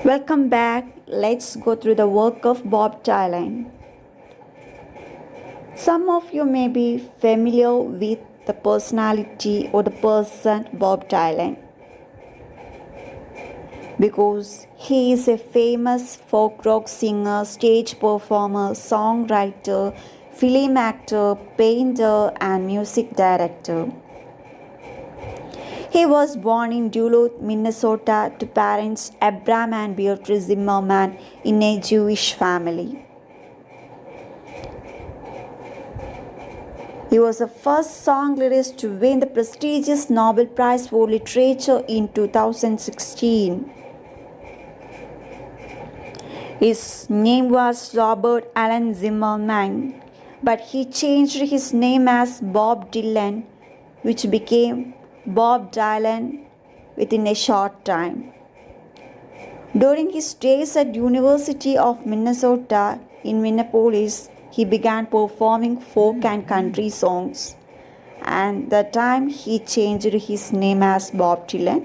Welcome back. Let's go through the work of Bob Dylan. Some of you may be familiar with the personality or the person Bob Dylan because he is a famous folk rock singer, stage performer, songwriter, film actor, painter, and music director. He was born in Duluth, Minnesota to parents Abram and Beatrice Zimmerman in a Jewish family. He was the first song lyricist to win the prestigious Nobel Prize for Literature in 2016. His name was Robert Allen Zimmerman, but he changed his name as Bob Dylan, which became Bob Dylan within a short time. During his days at University of Minnesota in Minneapolis, he began performing folk and country songs, and that time he changed his name as Bob Dylan,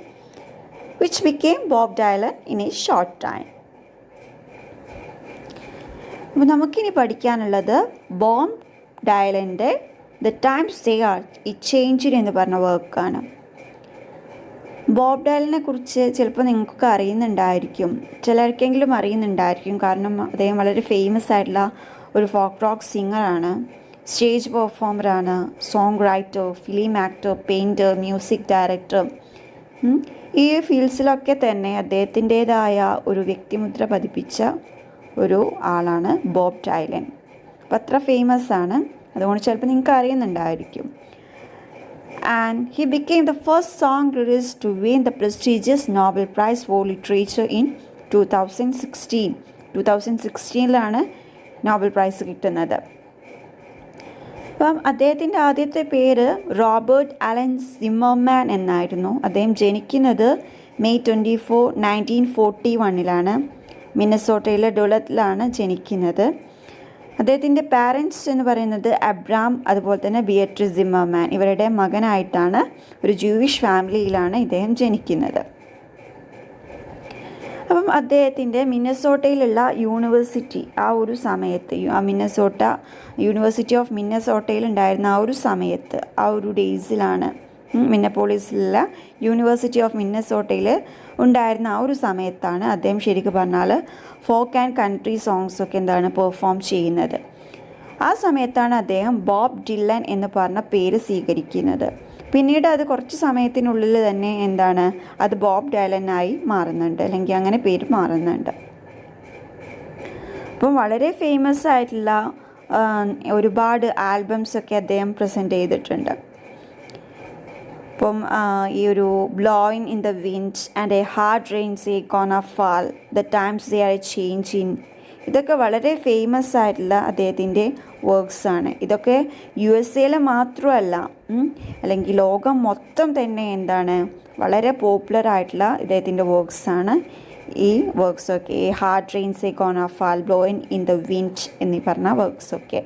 which became Bob Dylan in a short time. അപ്പോൾ നമുക്കിനി പഠിക്കാനുള്ളത് Bob ഡയലൻ്റെ the times they R it changed എന്ന് പറഞ്ഞ വർക്കാണ്. Bob ഡയലിനെ കുറിച്ച് ചിലപ്പോൾ നിങ്ങൾക്കൊക്കെ അറിയുന്നുണ്ടായിരിക്കും, ചിലർക്കെങ്കിലും അറിയുന്നുണ്ടായിരിക്കും. കാരണം അദ്ദേഹം വളരെ ഫേമസ് ആയിട്ടുള്ള ഒരു folk rock സിംഗറാണ്, stage പെർഫോമറാണ്, song writer, film actor, painter, music director. ഈ ഫീൽഡ്സിലൊക്കെ തന്നെ അദ്ദേഹത്തിൻ്റേതായ ഒരു വ്യക്തിമുദ്ര പതിപ്പിച്ച ഒരു ആളാണ് ബോബ് ഡയലൻ. അപ്പം അത്ര ഫേമസ് ആണ്, അതുകൊണ്ട് ചിലപ്പോൾ നിങ്ങൾക്ക് അറിയുന്നുണ്ടായിരിക്കും. And he became the first song lyricist to win the prestigious Nobel Prize for Literature in 2016. 2016 Nobel prize കിട്ടുന്നത്. അപ്പം അദ്ദേഹത്തിൻ്റെ ആദ്യത്തെ പേര് റോബർട്ട് അലൻ സിമ്മർമാൻ എന്നായിരുന്നു. അദ്ദേഹം ജനിക്കുന്നത് മെയ് 24, 1941 മിന്നസോട്ടയിലെ ഡുലത്തിലാണ് ജനിക്കുന്നത്. അദ്ദേഹത്തിൻ്റെ പാരൻസ് എന്ന് പറയുന്നത് അബ്രാം, അതുപോലെ തന്നെ ബിയട്രിസ് സിമ്മർമാൻ. ഇവരുടെ മകനായിട്ടാണ്, ഒരു ജൂയിഷ് ഫാമിലിയിലാണ് ഇദ്ദേഹം ജനിക്കുന്നത്. അപ്പം അദ്ദേഹത്തിൻ്റെ മിന്നസോട്ടയിലുള്ള യൂണിവേഴ്സിറ്റി ആ ഒരു സമയത്ത്, മിന്നസോട്ട യൂണിവേഴ്സിറ്റി ഓഫ് മിന്നസോട്ടയിൽ ഉണ്ടായിരുന്ന ആ ഒരു സമയത്ത്, ആ ഒരു ഡേയ്സിലാണ്, മിന്നപ്പോളിസിലുള്ള യൂണിവേഴ്സിറ്റി ഓഫ് മിന്നസോട്ടയിൽ ഉണ്ടായിരുന്ന ആ ഒരു സമയത്താണ് അദ്ദേഹം ശരിക്കും പറഞ്ഞാൽ ഫോക്ക് ആൻഡ് കൺട്രി സോങ്സൊക്കെ പെർഫോം ചെയ്യുന്നത്. ആ സമയത്താണ് അദ്ദേഹം ബോബ് ഡില്ലൻ എന്ന് പറഞ്ഞ പേര് സ്വീകരിക്കുന്നത്. പിന്നീട് അത് കുറച്ച് സമയത്തിനുള്ളിൽ തന്നെ അത് ബോബ് ഡയലനായി മാറുന്നുണ്ട്, അല്ലെങ്കിൽ അങ്ങനെ പേര് മാറുന്നുണ്ട്. അപ്പം വളരെ ഫേമസ് ആയിട്ടുള്ള ഒരുപാട് ആൽബംസൊക്കെ അദ്ദേഹം പ്രസൻറ്റ് ചെയ്തിട്ടുണ്ട്. അപ്പം ഈ ഒരു blowing in the wind and a hard rains a gonna fall, the times they are changing, ഇതൊക്കെ വളരെ ഫേമസ് ആയിട്ടുള്ള അദ്ദേഹത്തിൻ്റെ വർക്ക്സാണ്. ഇതൊക്കെ USA മാത്രമല്ല, അല്ലെങ്കിൽ ലോകം മൊത്തം തന്നെ വളരെ പോപ്പുലർ ആയിട്ടുള്ള ഇദ്ദേഹത്തിൻ്റെ വർക്ക്സാണ് ഈ വർക്ക്സൊക്കെ. ഈ hard rains a gonna fall, blowing in the wind എന്നീ പറഞ്ഞ വർക്ക്സൊക്കെ.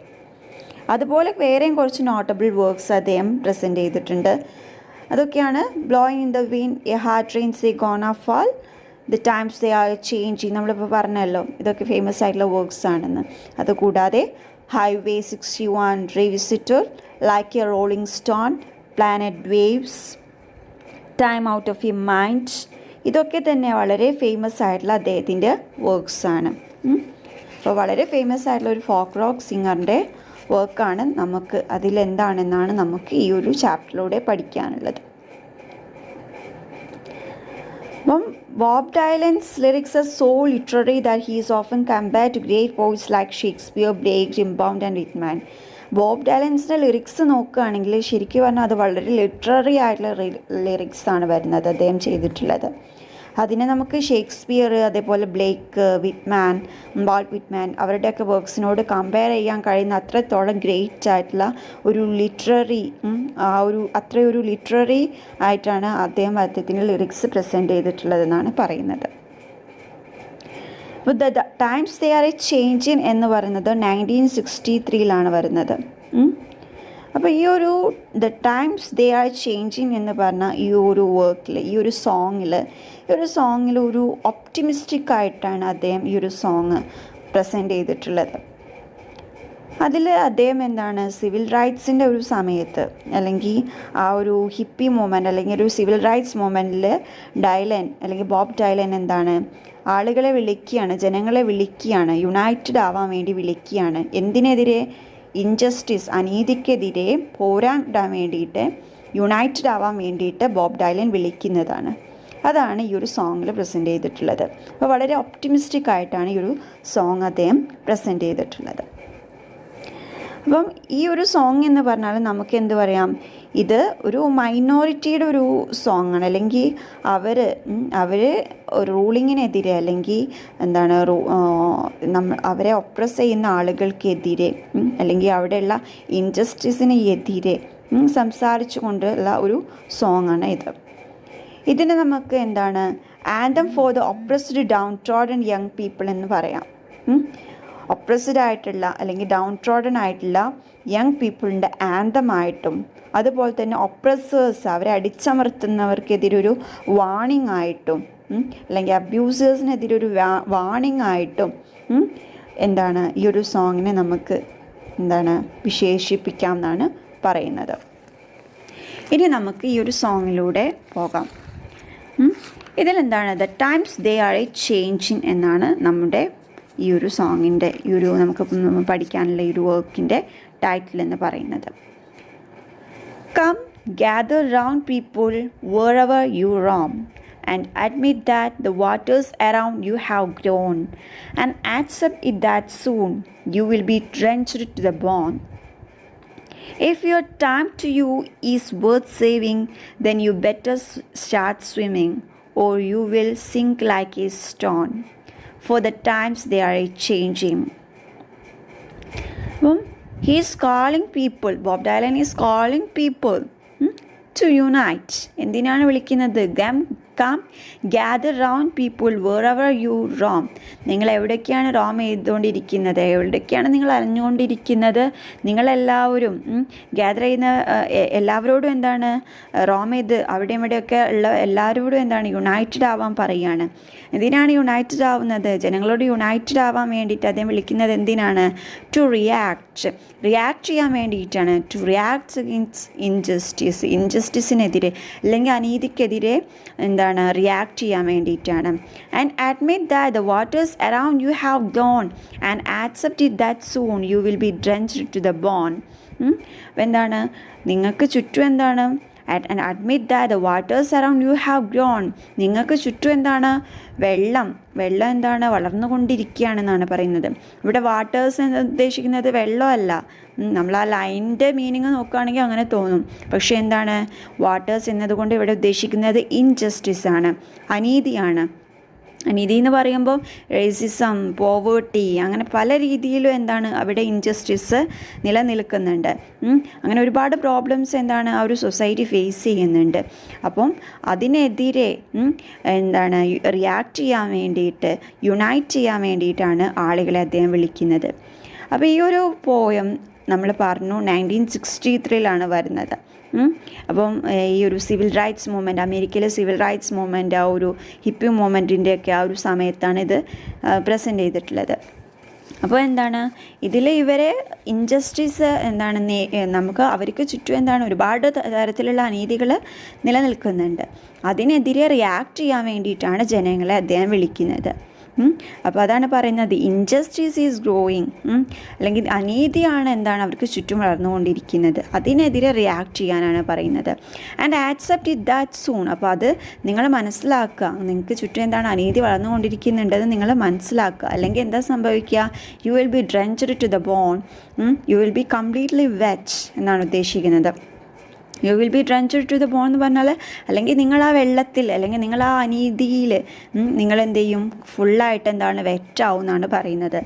അതുപോലെ വേറെയും കുറച്ച് നോട്ടബിൾ വർക്ക്സ് അദ്ദേഹം പ്രസൻറ്റ് ചെയ്തിട്ടുണ്ട്. അതൊക്കെയാണ് blowing in the wind, A hard rains a gonna fall, the times they are changing, നമ്മളിപ്പോൾ പറഞ്ഞല്ലോ ഇതൊക്കെ ഫേമസ് ആയിട്ടുള്ള വർക്ക്സ് ആണെന്ന്. അതുകൂടാതെ highway 61, റീവിസിറ്റർ, like A rolling stone, planet waves, time out of your mind, ഇതൊക്കെ തന്നെ വളരെ ഫേമസ് ആയിട്ടുള്ള അദ്ദേഹത്തിൻ്റെ വർക്ക്സാണ്. അപ്പോൾ വളരെ ഫേമസ് ആയിട്ടുള്ള ഒരു ഫോക്ക് റോക്ക് സിംഗറിൻ്റെ വർക്കാണ് നമുക്ക് അതിലെന്താണെന്നാണ് നമുക്ക് ഈ ഒരു ചാപ്റ്ററിലൂടെ പഠിക്കാനുള്ളത്. അപ്പം Bob ഡയലൻസ് lyrics are so literary that he is often compared to great poets like Shakespeare, Blake, റിംബൗണ്ട് and Whitman. Bob ഡയലൻസിൻ്റെ lyrics നോക്കുകയാണെങ്കിൽ ശരിക്കും പറഞ്ഞാൽ അത് വളരെ ലിറ്റററി ആയിട്ടുള്ള ലിറിക്സാണ് വരുന്നത് അദ്ദേഹം ചെയ്തിട്ടുള്ളത്. അതിനെ നമുക്ക് ഷേക്സ്പിയർ, അതേപോലെ ബ്ലേക്ക്, വിറ്റ്മാൻ, വാൾട്ട് വിറ്റ്മാൻ, അവരുടെയൊക്കെ വർക്ക്സിനോട് കമ്പയർ ചെയ്യാൻ കഴിയുന്ന അത്രത്തോളം ഗ്രേറ്റ് ആയിട്ടുള്ള ഒരു ലിറ്റററി, അത്രയൊരു ലിറ്റററി ആയിട്ടാണ് അദ്ദേഹത്തിൻ്റെ ലിറിക്സ് പ്രസൻറ്റ് ചെയ്തിട്ടുള്ളതെന്നാണ് പറയുന്നത്. അപ്പോൾ the times they R A changing എന്ന് പറയുന്നത് 1963 വരുന്നത്. അപ്പോൾ ഈ ഒരു the times they are changing എന്ന് പറഞ്ഞ ഈ ഒരു വർക്കിൽ, ഈ ഒരു സോങ്ങിൽ ഒരു ഒപ്റ്റിമിസ്റ്റിക് ആയിട്ടാണ് അദ്ദേഹം ഈ ഒരു സോങ് പ്രസൻറ്റ് ചെയ്തിട്ടുള്ളത്. അതിൽ അദ്ദേഹം എന്താണ് സിവിൽ റൈറ്റ്സിൻ്റെ ഒരു സമയത്ത്, അല്ലെങ്കിൽ ആ ഒരു ഹിപ്പി മൂവ്മെൻറ്റ് അല്ലെങ്കിൽ ഒരു സിവിൽ റൈറ്റ്സ് മൂവ്മെൻറ്റിൽ ഡൈലൻ അല്ലെങ്കിൽ ബോബ് ഡൈലൻ എന്താണ് ആളുകളെ വിളിക്കുകയാണ്, ജനങ്ങളെ വിളിക്കുകയാണ്, യുണൈറ്റഡ് ആവാൻ വേണ്ടി വിളിക്കുകയാണ്. എന്തിനെതിരെ? ഇൻജസ്റ്റിസ്, അനീതിക്കെതിരെ പോരാടാൻ വേണ്ടിയിട്ട്, യുണൈറ്റഡ് ആവാൻ വേണ്ടിയിട്ട് ബോബ് ഡൈലൻ വിളിക്കുന്നതാണ്. അതാണ് ഈ ഒരു സോങ്ങിൽ പ്രസൻറ്റ് ചെയ്തിട്ടുള്ളത്. അപ്പോൾ വളരെ ഒപ്റ്റിമിസ്റ്റിക് ആയിട്ടാണ് ഈ ഒരു സോങ് അദ്ദേഹം പ്രസൻറ്റ് ചെയ്തിട്ടുള്ളത്. അപ്പം ഈ ഒരു സോങ് എന്ന് പറഞ്ഞാൽ നമുക്ക് എന്ത് പറയാം, ഇത് ഒരു മൈനോറിറ്റിയുടെ ഒരു സോങ്ങാണ്. അല്ലെങ്കിൽ അവർ റൂളിങ്ങിനെതിരെ അല്ലെങ്കിൽ എന്താണ് അവരെ ഒപ്രസ് ചെയ്യുന്ന ആളുകൾക്കെതിരെ അല്ലെങ്കിൽ അവിടെയുള്ള ഇൻജസ്റ്റിസിന് എതിരെ സംസാരിച്ചു കൊണ്ടുള്ള ഒരു സോങ്ങാണ് ഇത്. ഇതിന് നമുക്ക് എന്താണ് anthem for the oppressed down trodden young people എന്ന് പറയാം. ഒപ്രസ്ഡ് ആയിട്ടുള്ള അല്ലെങ്കിൽ ഡൗൺ ട്രോഡൻ ആയിട്ടുള്ള യങ് പീപ്പിളിൻ്റെ ആന്തമായിട്ടും, അതുപോലെ തന്നെ ഒപ്രസേഴ്സ് അവരെ അടിച്ചമർത്തുന്നവർക്കെതിരെ ഒരു വാണിംഗ് ആയിട്ടും, അല്ലെങ്കിൽ അബ്യൂസേഴ്സിനെതിരെ ഒരു വാണിംഗ് ആയിട്ടും എന്താണ് ഈ ഒരു സോങ്ങിനെ നമുക്ക് എന്താണ് വിശേഷിപ്പിക്കാം എന്നാണ് പറയുന്നത്. ഇനി നമുക്ക് ഈ ഒരു സോങ്ങിലൂടെ പോകാം. ഇതിലെന്താണ് the times they R A changing എന്നാണ് നമ്മുടെ ഈ ഒരു സോങ്ങിൻ്റെ ഈ ഒരു നമുക്ക് പഠിക്കാനുള്ള ഈ ഒരു വർക്കിൻ്റെ ടൈറ്റിൽ എന്ന് പറയുന്നത്. Come gather round people wherever you roam and admit that the waters around you have grown and accept it that soon you will be drenched to the bone. If your time to you is worth saving, then you better start swimming or you will sink like a stone. For the times they are changing. He is calling people, Bob Dylan is calling people to unite. എന്തിനാണ് വിളിക്കുന്നത്? Come gather round people wherever you roam. നിങ്ങൾ എവിടേക്കാണ് Rome ചെയ്തുകൊണ്ടിരിക്കുന്നത്, എവിടേക്കാണ് നിങ്ങൾ അറിഞ്ഞുകൊണ്ടിരിക്കുന്നത്, നിങ്ങളെല്ലാവരും gather ചെയ്യുന്ന എല്ലാവരോടും എന്താണ് റോം ചെയ്ത് അവിടെയും ഇവിടെയൊക്കെ ഉള്ള എല്ലാവരോടും എന്താണ് യുണൈറ്റഡ് ആവാൻ പറയുകയാണ്. എന്തിനാണ് യുണൈറ്റഡ് ആവുന്നത്? ജനങ്ങളോട് യുണൈറ്റഡ് ആവാൻ വേണ്ടിയിട്ട് അദ്ദേഹം വിളിക്കുന്നത് എന്തിനാണ്? ടു റിയാക്ട് ചെയ്യാൻ വേണ്ടിയിട്ടാണ്. ടു റിയാക്ട് അഗെയിൻസ്റ്റ് ഇൻജസ്റ്റിസിനെതിരെ അല്ലെങ്കിൽ അനീതിക്കെതിരെ എന്താണ് റിയാക്ട് ചെയ്യാൻ വേണ്ടിയിട്ടാണ്. And admit that the waters around you have gone and accept it that soon you will be drenched to the bone. എന്താണ് നിങ്ങൾക്ക് ചുറ്റും എന്താണ് and admit that the waters around you have grown. നിങ്ങൾക്ക് ചുറ്റും എന്താണ് വെള്ളം എന്താണ് വളർന്നുകൊണ്ടിരിക്കുകയാണെന്നാണ് പറയുന്നത്. ഇവിടെ വാട്ടേഴ്സ് എന്ന് ഉദ്ദേശിക്കുന്നത് വെള്ളമല്ല. നമ്മൾ ആ ലൈനിൻ്റെ മീനിങ് നോക്കുകയാണെങ്കിൽ അങ്ങനെ തോന്നും. പക്ഷേ എന്താണ് വാട്ടേഴ്സ് എന്നതുകൊണ്ട് ഇവിടെ ഉദ്ദേശിക്കുന്നത് ഇൻജസ്റ്റിസ് ആണ്, അനീതിയാണ്. അനീതി എന്ന് പറയുമ്പോൾ റേസിസം, പോവേർട്ടി, അങ്ങനെ പല രീതിയിലും എന്താണ് അവിടെ ഇൻജസ്റ്റിസ് നിലനിൽക്കുന്നുണ്ട്. അങ്ങനെ ഒരുപാട് പ്രോബ്ലംസ് എന്താണ് ആ ഒരു സൊസൈറ്റി ഫേസ് ചെയ്യുന്നുണ്ട്. അപ്പം അതിനെതിരെ എന്താണ് റിയാക്ട് ചെയ്യാൻ വേണ്ടിയിട്ട്, യുണൈറ്റ് ചെയ്യാൻ വേണ്ടിയിട്ടാണ് ആളുകളെ അദ്ദേഹം വിളിക്കുന്നത്. അപ്പോൾ ഈ ഒരു പോയം നമ്മൾ പറഞ്ഞു 1963 വരുന്നത്. അപ്പം ഈ ഒരു സിവിൽ റൈറ്റ്സ് മൂവ്മെൻറ്റ്, അമേരിക്കയിലെ സിവിൽ റൈറ്റ്സ് മൂവ്മെൻറ്റ്, ആ ഒരു ഹിപ്പി മൂവ്മെൻറ്റിൻ്റെയൊക്കെ ആ ഒരു സമയത്താണ് ഇത് പ്രസൻറ്റ് ചെയ്തിട്ടുള്ളത്. അപ്പോൾ എന്താണ് ഇതിൽ ഇവരെ ഇൻജസ്റ്റിസ് എന്താണ് നമുക്ക് അവർക്ക് ചുറ്റും എന്താണ് ഒരുപാട് തരത്തിലുള്ള അനീതികൾ നിലനിൽക്കുന്നുണ്ട്. അതിനെതിരെ റിയാക്ട് ചെയ്യാൻ വേണ്ടിയിട്ടാണ് ജനങ്ങളെ അദ്ദേഹം വിളിക്കുന്നത്. അപ്പോൾ അതാണ് പറയുന്നത് ഇൻജസ്റ്റിസ് ഈസ് ഗ്രോയിങ്, അല്ലെങ്കിൽ അനീതിയാണ് എന്താണ് അവർക്ക് ചുറ്റും വളർന്നുകൊണ്ടിരിക്കുന്നത്, അതിനെതിരെ റിയാക്ട് ചെയ്യാനാണ് പറയുന്നത്. And accept it that soon. അപ്പോൾ അത് നിങ്ങൾ മനസ്സിലാക്കുക, നിങ്ങൾക്ക് ചുറ്റും എന്താണ് അനീതി വളർന്നുകൊണ്ടിരിക്കുന്നുണ്ടെന്ന് നിങ്ങൾ മനസ്സിലാക്കുക. അല്ലെങ്കിൽ എന്താ സംഭവിക്കുക? You will be drenched to the bone, you will be completely wet എന്നാണ് ഉദ്ദേശിക്കുന്നത്. You will be drenched to the bone എന്ന് പറഞ്ഞാൽ അല്ലെങ്കിൽ നിങ്ങൾ ആ വെള്ളത്തിൽ അല്ലെങ്കിൽ നിങ്ങൾ ആ അനീതിയിൽ നിങ്ങളെന്ത് ചെയ്യും? ഫുള്ളായിട്ട് എന്താണ് വെറ്റാവും എന്നാണ് പറയുന്നത്.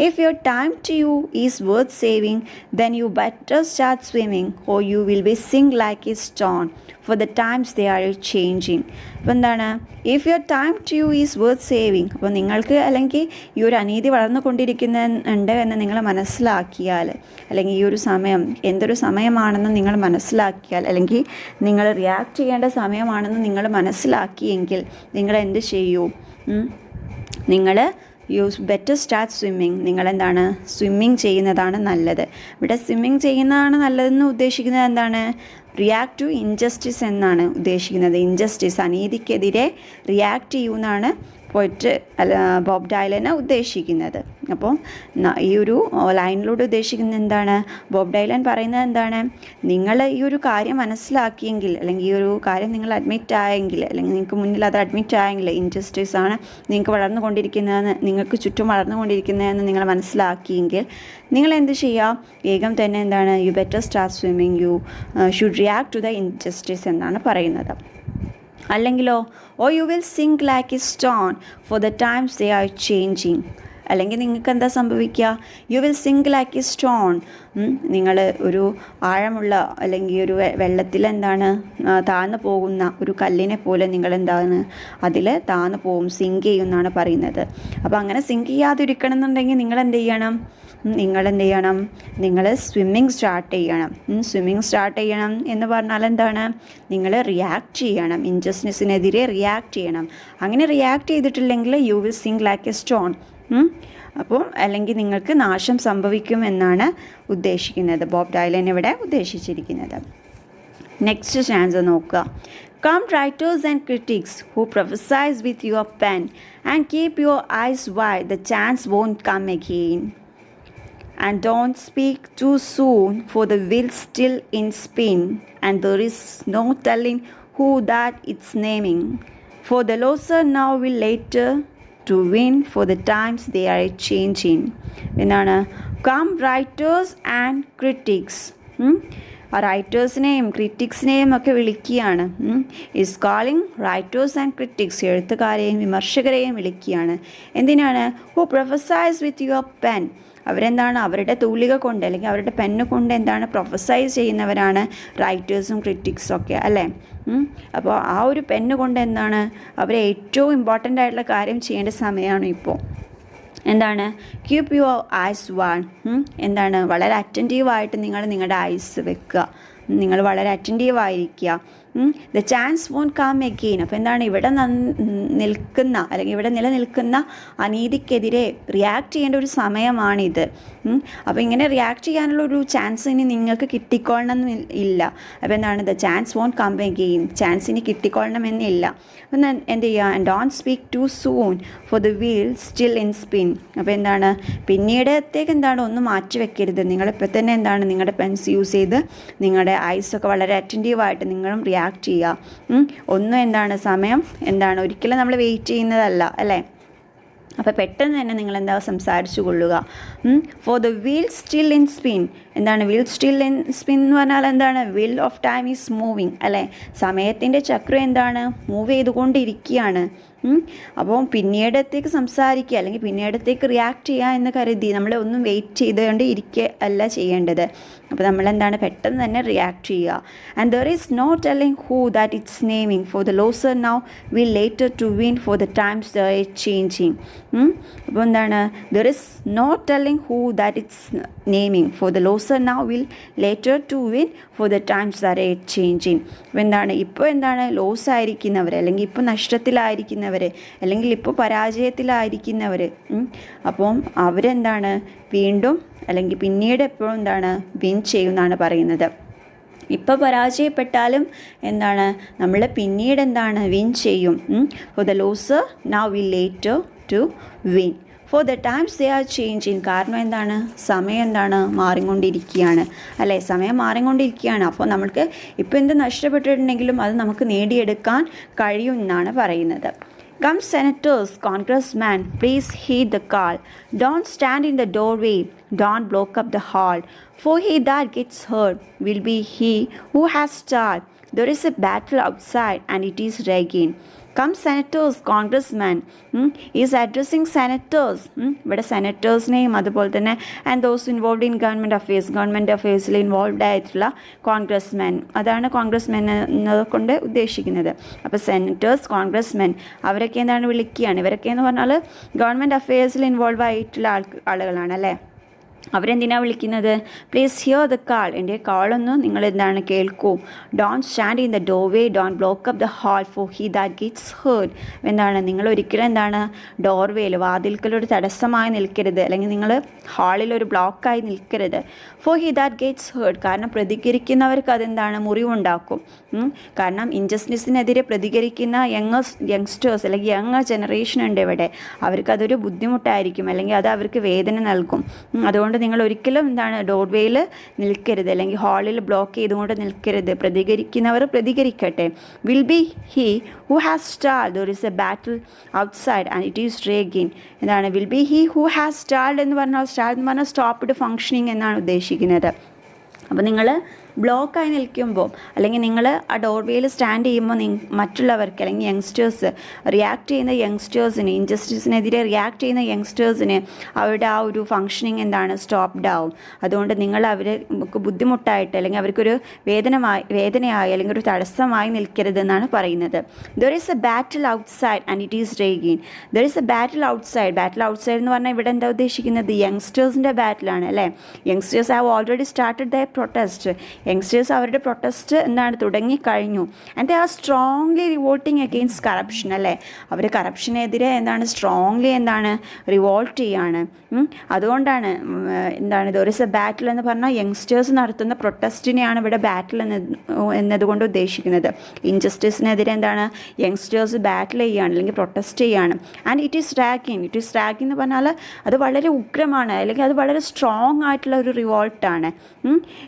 If your time to you is worth saving then you better start swimming or you will be sink like a stone for the times they are changing. അപ്പോൾ എന്താണ്, if your time to you is worth saving. അപ്പോൾ നിങ്ങൾക്ക് അല്ലെങ്കിൽ ഈ ഒരു അനീതി വളർന്നുകൊണ്ടിരിക്കുന്നുണ്ട് എന്ന് നിങ്ങൾ മനസ്സിലാക്കിയാൽ, അല്ലെങ്കിൽ ഈ ഒരു സമയം എന്തൊരു സമയമാണെന്ന് നിങ്ങൾ മനസ്സിലാക്കിയാൽ, അല്ലെങ്കിൽ നിങ്ങൾ റിയാക്ട് ചെയ്യേണ്ട സമയമാണെന്ന് നിങ്ങൾ മനസ്സിലാക്കിയെങ്കിൽ നിങ്ങൾ എന്ത് ചെയ്യൂ? നിങ്ങൾ ബെറ്റർ സ്റ്റാർട്ട് സ്വിമ്മിങ്. നിങ്ങളെന്താണ്, സ്വിമ്മിങ് ചെയ്യുന്നതാണ് നല്ലത്. ഇവിടെ സ്വിമ്മിങ് ചെയ്യുന്നതാണ് നല്ലതെന്ന് ഉദ്ദേശിക്കുന്നത് എന്താണ്? റിയാക്ട് ടു ഇൻജസ്റ്റിസ് എന്നാണ് ഉദ്ദേശിക്കുന്നത്. ഇൻജസ്റ്റിസ്, അനീതിക്കെതിരെ റിയാക്ട് ചെയ്യുമെന്നാണ് പോയിട്ട് ബോബ് ഡൈലൻ ഉദ്ദേശിക്കുന്നത്. അപ്പോൾ ഈ ഒരു ലൈനിലൂടെ ഉദ്ദേശിക്കുന്നത് എന്താണ്? ബോബ് ഡൈലൻ പറയുന്നത് എന്താണ്? നിങ്ങൾ ഈ ഒരു കാര്യം മനസ്സിലാക്കിയെങ്കിൽ, അല്ലെങ്കിൽ ഈ ഒരു കാര്യം നിങ്ങൾ അഡ്മിറ്റ് ആയെങ്കിൽ, അല്ലെങ്കിൽ നിങ്ങൾക്ക് മുന്നിൽ അത് അഡ്മിറ്റ് ആയെങ്കിൽ, ഇൻജസ്റ്റിസ് ആണ് നിങ്ങൾക്ക് വളർന്നുകൊണ്ടിരിക്കുന്നതെന്ന്, നിങ്ങൾക്ക് ചുറ്റും വളർന്നുകൊണ്ടിരിക്കുന്നതെന്ന് നിങ്ങൾ മനസ്സിലാക്കിയെങ്കിൽ നിങ്ങൾ എന്ത് ചെയ്യുക? വേഗം തന്നെ എന്താണ്, U better start swimming, you should react to the injustice എന്നാണ് പറയുന്നത്. അല്ലെങ്കിലോ, ഓ U will sink like a stone four the times they are changing. അല്ലെങ്കിൽ നിങ്ങൾക്ക് എന്താ സംഭവിക്കുക? You will sink like a stone. നിങ്ങൾ ഒരു ആഴമുള്ള അല്ലെങ്കിൽ ഒരു വെള്ളത്തിൽ എന്താണ് താഴ്ന്നു പോകുന്ന ഒരു കല്ലിനെ പോലെ നിങ്ങൾ എന്താണ് അതിൽ താഴ്ന്നു പോകും, സിങ്ക് ചെയ്യുമെന്നാണ് പറയുന്നത്. അപ്പോൾ അങ്ങനെ സിങ്ക് ചെയ്യാതിരിക്കണം എന്നുണ്ടെങ്കിൽ നിങ്ങൾ എന്ത് ചെയ്യണം? നിങ്ങൾ സ്വിമ്മിങ് സ്റ്റാർട്ട് ചെയ്യണം. സ്വിമ്മിങ് സ്റ്റാർട്ട് ചെയ്യണം എന്ന് പറഞ്ഞാൽ എന്താണ്? നിങ്ങൾ റിയാക്ട് ചെയ്യണം, ഇൻജസ്റ്റിസിനെതിരെ റിയാക്ട് ചെയ്യണം. അങ്ങനെ റിയാക്ട് ചെയ്തിട്ടില്ലെങ്കിൽ you will sink like a stone. അപ്പോൾ അല്ലെങ്കിൽ നിങ്ങൾക്ക് നാശം സംഭവിക്കുമെന്നാണ് ഉദ്ദേശിക്കുന്നത്, ബോബ് ഡൈലൻ ഇവിടെ ഉദ്ദേശിച്ചിരിക്കുന്നത്. നെക്സ്റ്റ് ചാൻസ് നോക്കുക. Come writers and critics who prophesize with your pen and keep your eyes wide, the chance won't come again. And don't speak too soon, for the wheel's still in spin, and there is no telling who that it's naming. For the loser now will later to win, for the times they are changing. എന്താണ്? Come writers and critics. റൈറ്റേഴ്സിനെയും ക്രിറ്റിക്സിനെയും ഒക്കെ വിളിക്കുകയാണ്. Is calling writers and critics, എഴുത്തുകാരെയും വിമർശകരെയും വിളിക്കുകയാണ്. എന്തിനാണ്? Who പ്രൊഫസൈസ് with your pen. അവരെന്താണ്? അവരുടെ തൂലിക കൊണ്ട് അല്ലെങ്കിൽ അവരുടെ പെന്ന് കൊണ്ട് എന്താണ് പ്രൊഫസൈസ് ചെയ്യുന്നവരാണ് റൈറ്റേഴ്സും ക്രിറ്റിക്സും ഒക്കെ, അല്ലേ? അപ്പോൾ ആ ഒരു പെന്ന് കൊണ്ട് എന്താണ് അവരെ ഏറ്റവും ഇമ്പോർട്ടൻ്റ് ആയിട്ടുള്ള കാര്യം ചെയ്യേണ്ട സമയമാണ് ഇപ്പോൾ. എന്താണ്? Keep your eyes warn. എന്താണ്? വളരെ അറ്റൻറ്റീവായിട്ട് നിങ്ങൾ നിങ്ങളുടെ ഐസ് വെക്കുക, നിങ്ങൾ വളരെ അറ്റൻറ്റീവായിരിക്കുക. The chance won't come again. അപ്പോൾ എന്താണ്? ഇവിടെ നിൽക്കുന്ന അല്ലെങ്കിൽ ഇവിടെ നിലനിൽക്കുന്ന അനീതിക്കെതിരെ റിയാക്ട് ചെയ്യേണ്ട ഒരു സമയമാണിത്. അപ്പോൾ ഇങ്ങനെ റിയാക്ട് ചെയ്യാനുള്ളൊരു ചാൻസ് ഇനി നിങ്ങൾക്ക് കിട്ടിക്കൊള്ളണം ഇല്ല. അപ്പോൾ എന്താണ്? The chance won't come again. Chance ഇനി കിട്ടിക്കൊള്ളണമെന്നില്ല. അപ്പം എന്ത് ചെയ്യുക? And don't speak too soon, for the wheel still in spin. അപ്പോൾ എന്താണ്? പിന്നീടത്തേക്ക് എന്താണ്? ഒന്നും മാറ്റി വെക്കരുത്. നിങ്ങളിപ്പോൾ തന്നെ എന്താണ് നിങ്ങളുടെ പെൻസ് യൂസ് ചെയ്ത് നിങ്ങളുടെ ഐസൊക്കെ വളരെ അറ്റൻറ്റീവായിട്ട് നിങ്ങളും റിയാക്ട് ചെയ്യുക. ഒന്നും എന്താണ് സമയം എന്താണ് ഒരിക്കലും നമ്മൾ വെയിറ്റ് ചെയ്യുന്നതല്ല, അല്ലേ? അപ്പോൾ പെട്ടെന്ന് തന്നെ നിങ്ങൾ എന്താ സംസാരിച്ചു കൊള്ളുക. Four the wheel still in spin. എന്താണ് വീൽ സ്റ്റിൽ ഇൻ സ്പിൻ എന്ന് പറഞ്ഞാൽ എന്താണ്? Wheel of time is moving, അല്ലേ? സമയത്തിൻ്റെ ചക്രം എന്താണ്? മൂവ് ചെയ്തുകൊണ്ടിരിക്കുകയാണ്. അപ്പോൾ പിന്നീടത്തേക്ക് സംസാരിക്കുക അല്ലെങ്കിൽ പിന്നീടത്തേക്ക് റിയാക്ട് ചെയ്യുക എന്ന് കരുതി നമ്മൾ ഒന്നും വെയിറ്റ് ചെയ്തുകൊണ്ട് ഇരിക്കുക അല്ല ചെയ്യേണ്ടത്. അപ്പോൾ നമ്മളെന്താണ് പെട്ടെന്ന് തന്നെ റിയാക്ട് ചെയ്യുക. And there is no telling who that it's naming, for the loser now will later to win, for the times there is changing. അപ്പോൾ എന്താണ്? There is no telling who that it's naming, for the loser now will later to win, for the times there is changing. അപ്പോൾ എന്താണ്? ഇപ്പോൾ എന്താണ് loss ആയിരിക്കുന്നവർ, അല്ലെങ്കിൽ ഇപ്പോൾ നഷ്ടത്തിലായിരിക്കുന്നവർ, അല്ലെങ്കിൽ ഇപ്പോൾ പരാജയത്തിലായിരിക്കുന്നവർ, അപ്പം അവരെന്താണ് വീണ്ടും അല്ലെങ്കിൽ പിന്നീട് എപ്പോഴും എന്താണ് വിൻ ചെയ്യുമെന്നാണ് പറയുന്നത്. ഇപ്പോൾ പരാജയപ്പെട്ടാലും എന്താണ് നമ്മൾ പിന്നീട് എന്താണ് വിൻ ചെയ്യും. For the loser now will later to win, for the times they are changing. കാരണം എന്താണ്? സമയം എന്താണ് മാറിക്കൊണ്ടിരിക്കുകയാണ്, അല്ലേ? സമയം മാറിക്കൊണ്ടിരിക്കുകയാണ്. അപ്പോൾ നമുക്ക് ഇപ്പോൾ എന്ത് നഷ്ടപ്പെട്ടിട്ടുണ്ടെങ്കിലും അത് നമുക്ക് നേടിയെടുക്കാൻ കഴിയും എന്നാണ് പറയുന്നത്. Come senators, congressmen, please heed the call. Don't stand in the doorway, don't block up the hall. For he that gets hurt will be he who has started. There is a battle outside and it is raging. Come senators congressman is addressing senators. ഇവിടെ സെനറ്റേഴ്സിനെയും അതുപോലെ തന്നെ and those involve in government അഫയേഴ്സിൽ involve ആയിട്ടുള്ള congressman, അതാണ് congressman എന്നത് കൊണ്ട് ഉദ്ദേശിക്കുന്നത്. അപ്പോൾ senators, congressman അവരൊക്കെ എന്താണ് വിളിക്കുകയാണ്. ഇവരൊക്കെ എന്ന് പറഞ്ഞാൽ ഗവൺമെൻറ് അഫയേഴ്സിൽ ഇൻവോൾവ് ആയിട്ടുള്ള ആളുകളാണ് അല്ലേ. അവരെന്തിനാണ് വിളിക്കുന്നത്? പ്ലീസ് ഹിയർ ദ കാൾ, എൻ്റെ കാളൊന്നും നിങ്ങൾ എന്താണ് കേൾക്കൂ. Don't stand in the doorway, don't block up the hall for he that gets hurt. എന്താണ്, നിങ്ങൾ ഒരിക്കലും എന്താണ് ഡോർവേയിൽ വാതിൽക്കലൊരു തടസ്സമായി നിൽക്കരുത്, അല്ലെങ്കിൽ നിങ്ങൾ ഹാളിലൊരു ബ്ലോക്കായി നിൽക്കരുത്. For he that gets hurt, കാരണം പ്രതികരിക്കുന്നവർക്ക് അതെന്താണ് മുറിവുണ്ടാക്കും. കാരണം ഇൻജസ്റ്റിസിനെതിരെ പ്രതികരിക്കുന്ന യങ്സ്റ്റേഴ്സ് അല്ലെങ്കിൽ യങ് ജനറേഷൻ ഉണ്ട് ഇവിടെ, അവർക്കതൊരു ബുദ്ധിമുട്ടായിരിക്കും, അല്ലെങ്കിൽ അത് അവർക്ക് വേദന നൽകും. അതുകൊണ്ട് നിങ്ങൾ ഒരിക്കലും എന്താണ് ഡോർവേയിൽ നിൽക്കരുത്, അല്ലെങ്കിൽ ഹാളിൽ ബ്ലോക്ക് ചെയ്തുകൊണ്ട് നിൽക്കരുത്. പ്രതികരിക്കുന്നവർ പ്രതികരിക്കട്ടെ. Will be he who has സ്റ്റാൾഡ്, there is A battle outside and it is റേഗിൻ. എന്താണ് will be he who has സ്റ്റാൾഡ് എന്ന് പറഞ്ഞാൽ, സ്റ്റാൾഡ് എന്ന് പറഞ്ഞാൽ സ്റ്റോപ്പ്ഡ് ഫങ്ഷനിങ് എന്നാണ് ഉദ്ദേശിക്കുന്നത്. അപ്പോൾ നിങ്ങൾ ബ്ലോക്കായി നിൽക്കുമ്പോൾ അല്ലെങ്കിൽ നിങ്ങൾ ആ ഡോർവേയിൽ സ്റ്റാൻഡ് ചെയ്യുമ്പോൾ മറ്റുള്ളവർക്ക് അല്ലെങ്കിൽ യങ്സ്റ്റേഴ്സ് റിയാക്ട് ചെയ്യുന്ന യങ്സ്റ്റേഴ്സിന്, ഇൻജസ്റ്റിസിനെതിരെ റിയാക്ട് ചെയ്യുന്ന യങ്സ്റ്റേഴ്സിന് അവരുടെ ആ ഒരു ഫങ്ഷനിങ് എന്താണ് സ്റ്റോപ്ഡ് ആവും. അതുകൊണ്ട് നിങ്ങൾ അവരെ ബുദ്ധിമുട്ടായിട്ട് അല്ലെങ്കിൽ അവർക്കൊരു വേദനയായി അല്ലെങ്കിൽ ഒരു തടസ്സമായി നിൽക്കരുതെന്നാണ് പറയുന്നത്. There is A battle outside and it is റേഗിൻ. There is A battle outside. Battle outside എന്ന് പറഞ്ഞാൽ ഇവിടെ എന്താ ഉദ്ദേശിക്കുന്നത്? യങ്സ്റ്റേഴ്സിൻ്റെ ബാറ്റിലാണ് അല്ലേ. Youngsters have already started the protest. Youngsters അവരുടെ പ്രൊട്ടസ്റ്റ് എന്താണ് തുടങ്ങിക്കഴിഞ്ഞു. And they are strongly revolting against corruption അല്ലേ. അവർ കറപ്ഷനെതിരെ എന്താണ് സ്ട്രോങ്ലി എന്താണ് റിവോൾട്ട് ചെയ്യാണ്. അതുകൊണ്ടാണ് എന്താണ് ദർ ഈസ് എ ബാറ്റിൽ എന്ന് പറഞ്ഞാൽ യങ്സ്റ്റേഴ്സ് നടത്തുന്ന പ്രൊട്ടസ്റ്റിനെയാണ് ഇവിടെ ബാറ്റിൽ എന്നതുകൊണ്ട് ഉദ്ദേശിക്കുന്നത്. ഇൻജസ്റ്റിസിനെതിരെ എന്താണ് യങ്സ്റ്റേഴ്സ് ബാറ്റിൽ ചെയ്യുകയാണ് അല്ലെങ്കിൽ പ്രൊട്ടസ്റ്റ് ചെയ്യുകയാണ്. And it is ragging. It is ragging എന്ന് പറഞ്ഞാൽ അത് വളരെ ഉഗ്രമാണ് അല്ലെങ്കിൽ അത് വളരെ സ്ട്രോങ് ആയിട്ടുള്ള ഒരു റിവോൾട്ടാണ്.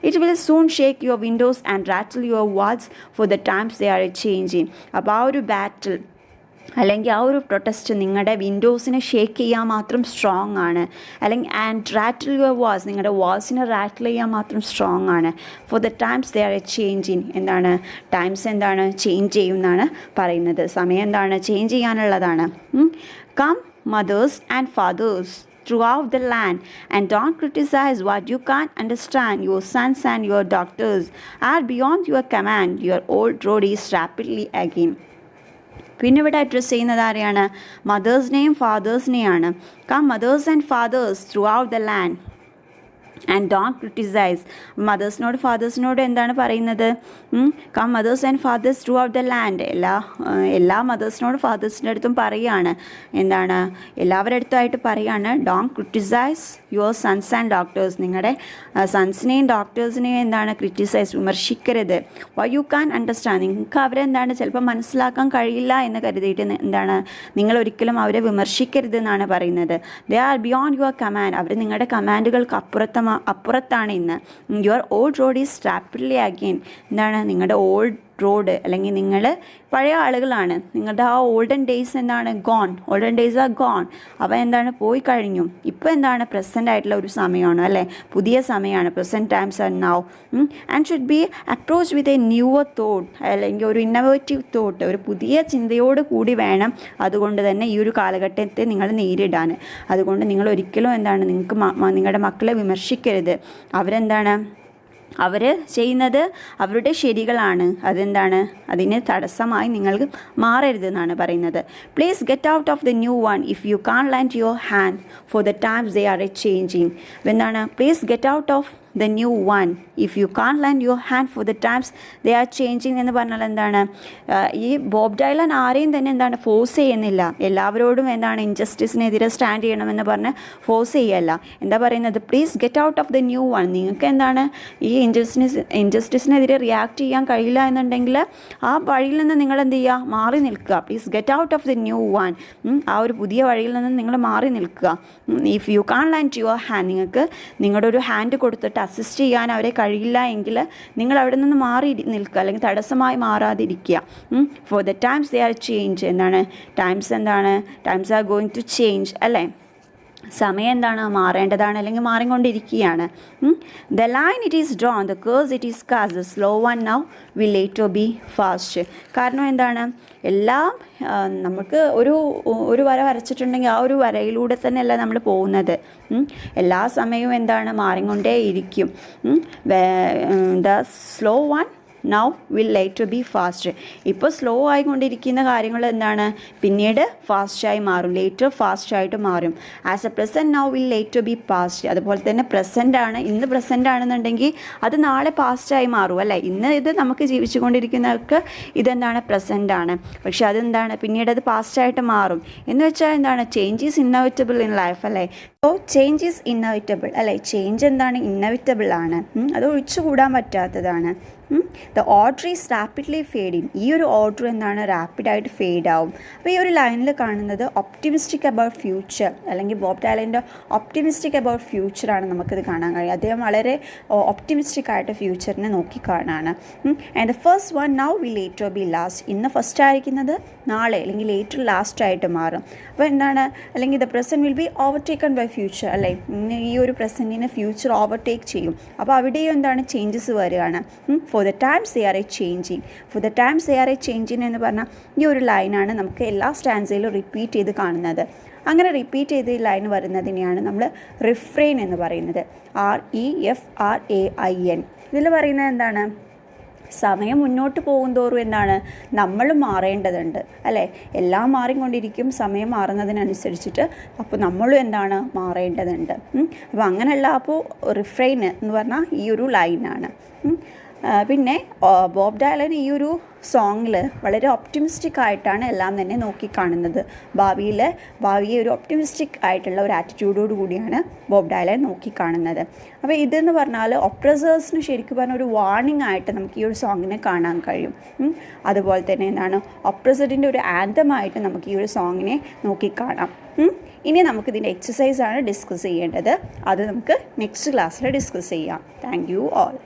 It will soon shake your Windows and rattle your walls four the times they are changing. അപ്പോൾ ആ ഒരു ബാറ്റിൽ അല്ലെങ്കിൽ ആ ഒരു പ്രൊട്ടസ്റ്റ് നിങ്ങളുടെ വിൻഡോസിനെ ഷേക്ക് ചെയ്യാൻ മാത്രം സ്ട്രോങ് ആണ്. അല്ലെങ്കിൽ ആൻഡ് റാറ്റിൽ യുവർ വാൾസ്, നിങ്ങളുടെ വാൾസിനെ റാറ്റിൽ ചെയ്യാൻ മാത്രം സ്ട്രോങ് ആണ്. Four the times they are changing. എന്താണ് ടൈംസ് എന്താണ് ചേഞ്ച് ചെയ്യുമെന്നാണ് പറയുന്നത്. സമയം എന്താണ് change ചെയ്യാനുള്ളതാണ്. Come mothers and fathers throughout the land, and don't criticize what you can't understand. Your sons and your daughters are beyond your command. Your old road is rapidly again. പിന്നെ ഇവിടെ address ചെയ്യുന്നത് ആരെയാണ്? മദേഴ്സിനെയും ഫാദേഴ്സിനെയാണ്. Come mothers and fathers through out the land and don't criticise. മദേഴ്സിനോട് ഫാദേഴ്സിനോട് എന്താണ് പറയുന്നത്? Come mothers and fathers through out the land. എല്ലാ മദേഴ്സിനോടും ഫാദേഴ്സിൻ്റെ അടുത്തും പറയുകയാണ്. എന്താണ് എല്ലാവരുടെ അടുത്തായിട്ട് പറയുകയാണ്. Don't criticise your sons and doctors. നിങ്ങളുടെ സൺസിനെയും ഡോക്ടേഴ്സിനെയും എന്താണ് criticise, വിമർശിക്കരുത്. Why you can understand. നിങ്ങൾക്ക് അവരെ എന്താണ് ചിലപ്പോൾ മനസ്സിലാക്കാൻ കഴിയില്ല എന്ന് കരുതിയിട്ട് എന്താണ് നിങ്ങൾ ഒരിക്കലും അവരെ വിമർശിക്കരുത് എന്നാണ് പറയുന്നത്. They are beyond your command. അവർ നിങ്ങളുടെ കമാൻഡുകൾക്ക് അപ്പുറത്താണ് ഇന്ന്. Your old road is rapidly again. എന്താണ് നിങ്ങളുടെ ഓൾഡ് റോഡ് അല്ലെങ്കിൽ നിങ്ങൾ പഴയ ആളുകളാണ്. നിങ്ങളുടെ ആ ഓൾഡൻ ഡേയ്സ് എന്താണ് gone. Olden days are gone. അവ എന്താണ് പോയി കഴിഞ്ഞു. ഇപ്പോൾ എന്താണ് പ്രസൻ്റ് ആയിട്ടുള്ള ഒരു സമയമാണ് അല്ലേ. പുതിയ സമയമാണ്. Present times are now and should be approach with a newer thought അല്ലെങ്കിൽ ഒരു ഇന്നോവേറ്റീവ് തോട്ട്, ഒരു പുതിയ ചിന്തയോട് കൂടി വേണം അതുകൊണ്ട് തന്നെ ഈ ഒരു കാലഘട്ടത്തെ നിങ്ങൾ നേരിടാൻ. അതുകൊണ്ട് നിങ്ങൾ ഒരിക്കലും എന്താണ് നിങ്ങളുടെ മക്കളെ വിമർശിക്കരുത്. അവരെന്താണ് അവർ ചെയ്യുന്നത് അവരുടെ ശരികളാണ്. അതെന്താണ് അതിന് തടസ്സമായി നിങ്ങൾക്ക് മാറരുതെന്നാണ് പറയുന്നത്. Please get out of the new one if you can't lend your hand four the times they are changing. എന്താണ് please get out of the new one if you can't lend your hand four the times they are changing എന്ന് പറഞ്ഞാൽ എന്താണ് ഈ Bob Dylan ആരെയും തന്നെ എന്താണ് force ചെയ്യുന്നില്ല. എല്ലാവരോടും എന്താണ് ഇൻജസ്റ്റിസിനെതിരെ സ്റ്റാൻഡ് ചെയ്യണമെന്ന് പറഞ്ഞ് ഫോഴ്സ് ചെയ്യല്ല. എന്താ പറയുന്നത്? Please get out of the new one. നിങ്ങൾക്ക് എന്താണ് ഈ ഇൻജസ്റ്റിസിനെതിരെ റിയാക്ട് ചെയ്യാൻ കഴിയില്ല എന്നുണ്ടെങ്കിൽ ആ വഴിയിൽ നിന്ന് നിങ്ങൾ എന്ത് ചെയ്യുക? മാറി നിൽക്കുക. Please get out of the new one. ആ ഒരു പുതിയ വഴിയിൽ നിന്ന് നിങ്ങൾ മാറി നിൽക്കുക. If you can't lend your hand, നിങ്ങൾക്ക് നിങ്ങളുടെ ഒരു ഹാൻഡ് കൊടുത്തിട്ട് അസിസ്റ്റ് ചെയ്യാൻ അവരെ കഴിയില്ല എങ്കിൽ നിങ്ങൾ അവിടെ നിന്ന് മാറി നിൽക്കുക അല്ലെങ്കിൽ തടസ്സമായി മാറാതിരിക്കുക. Four the times they R change. എന്താണ് times are going to change അല്ലേ. സമയം എന്താണ് മാറേണ്ടതാണ് അല്ലെങ്കിൽ മാറിക്കൊണ്ടിരിക്കുകയാണ്. The line it is drawn the curse it is cast the slow one now will later B fast. കാരണം എന്താണ്, എല്ലാം നമുക്ക് ഒരു വര വരച്ചിട്ടുണ്ടെങ്കിൽ ആ ഒരു വരയിലൂടെ തന്നെയല്ല നമ്മൾ പോകുന്നത്. എല്ലാ സമയവും എന്താണ് മാറിക്കൊണ്ടേ ഇരിക്കും. The slow one now will later B fast. ഇപ്പോൾ സ്ലോ ആയിക്കൊണ്ടിരിക്കുന്ന കാര്യങ്ങൾ എന്താണ് പിന്നീട് ഫാസ്റ്റായി മാറും, ലേറ്റർ ഫാസ്റ്റായിട്ട് മാറും. As A present now will later B past. അതുപോലെ തന്നെ പ്രസൻ്റ് ആണ്, ഇന്ന് പ്രസൻ്റ് ആണെന്നുണ്ടെങ്കിൽ അത് നാളെ പാസ്റ്റായി മാറും അല്ലേ. ഇന്ന് ഇത് നമുക്ക് ജീവിച്ചു കൊണ്ടിരിക്കുന്നവർക്ക് ഇതെന്താണ് പ്രസൻ്റ് ആണ്, പക്ഷെ അതെന്താണ് പിന്നീട് അത് പാസ്റ്റായിട്ട് മാറും. എന്ന് വെച്ചാൽ എന്താണ്, change is inevitable in life അല്ലേ. സോ ചേഞ്ച് ഈസ് ഇന്നവിറ്റബിൾ അല്ലേ. ചേഞ്ച് എന്താണ് ഇന്നവിറ്റബിൾ ആണ്, അത് ഒഴിച്ചുകൂടാൻ പറ്റാത്തതാണ്. The order is rapidly fading. ഈ ഒരു ഓർഡർ എന്താണ് റാപ്പിഡായിട്ട് ഫെയ്ഡ് ആവും. അപ്പോൾ ഈ ഒരു ലൈനിൽ കാണുന്നത് ഒപ്റ്റിമിസ്റ്റിക് അബൌട്ട് ഫ്യൂച്ചർ അല്ലെങ്കിൽ ബോബ് ഡൈലൻ്റെ ഒപ്റ്റിമിസ്റ്റിക് അബൌട്ട് ഫ്യൂച്ചറാണ് നമുക്കിത് കാണാൻ കഴിയും. അദ്ദേഹം വളരെ ഒപ്റ്റിമിസ്റ്റിക് ആയിട്ട് ഫ്യൂച്ചറിനെ നോക്കി കാണാനാണ്. And the first one now will later B last. ഇന്ന് ഫസ്റ്റ് ആയിരിക്കുന്നത് നാളെ അല്ലെങ്കിൽ ലേറ്റർ ലാസ്റ്റ് ആയിട്ട് മാറും. അപ്പോൾ എന്താണ്, അല്ലെങ്കിൽ the present will be overtaken by future അല്ലേ. ഇന്ന് ഈ ഒരു പ്രസൻറ്റിനെ ഫ്യൂച്ചർ ഓവർടേക്ക് ചെയ്യും. അപ്പോൾ അവിടെയും എന്താണ് ചേഞ്ചസ് വരികയാണ്. Four the times they R A changing. Four the times they R A changing എന്ന് പറഞ്ഞാൽ ഈ ഒരു ലൈനാണ് നമുക്ക് എല്ലാ സ്റ്റാൻസയിലും റിപ്പീറ്റ് ചെയ്ത് കാണുന്നത്. അങ്ങനെ റിപ്പീറ്റ് ചെയ്ത് ഈ ലൈൻ വരുന്നതിനെയാണ് നമ്മൾ റിഫ്രെയിൻ എന്ന് പറയുന്നത്. REFRAIN. ഇതിൽ പറയുന്നത് എന്താണ്, സമയം മുന്നോട്ട് പോകും തോറും എന്താണ് നമ്മൾ മാറേണ്ടതുണ്ട് അല്ലേ. എല്ലാം മാറിക്കൊണ്ടിരിക്കും സമയം മാറുന്നതിനനുസരിച്ചിട്ട്. അപ്പോൾ നമ്മളും എന്താണ് മാറേണ്ടതുണ്ട്. അപ്പോൾ അങ്ങനെയല്ല. അപ്പോൾ റിഫ്രെയിൻ എന്ന് പറഞ്ഞാൽ ഈ ഒരു ലൈനാണ്. പിന്നെ ബോബ് ഡൈലൻ ഈ ഒരു സോങ്ങിൽ വളരെ ഒപ്റ്റിമിസ്റ്റിക് ആയിട്ടാണ് എല്ലാം തന്നെ നോക്കിക്കാണുന്നത്. ഭാവിയെ ഒരു ഒപ്റ്റിമിസ്റ്റിക് ആയിട്ടുള്ള ഒരു ആറ്റിറ്റ്യൂഡോട് കൂടിയാണ് ബോബ് ഡൈലൻ നോക്കിക്കാണുന്നത്. അപ്പോൾ ഇതെന്ന് പറഞ്ഞാൽ ഒപ്രസേഴ്സിന് ശരിക്കും പറഞ്ഞാൽ ഒരു വാർണിംഗ് ആയിട്ട് നമുക്ക് ഈ ഒരു സോങ്ങിനെ കാണാൻ കഴിയും. അതുപോലെ തന്നെ എന്താണ് ഒപ്രസറിൻ്റെ ഒരു ആന്തമായിട്ട് നമുക്ക് ഈ ഒരു സോങ്ങിനെ നോക്കിക്കാണാം. ഇനി നമുക്കിതിൻ്റെ എക്സസൈസാണ് ഡിസ്കസ് ചെയ്യേണ്ടത്. അത് നമുക്ക് നെക്സ്റ്റ് ക്ലാസ്സിൽ ഡിസ്കസ് ചെയ്യാം. Thank you all.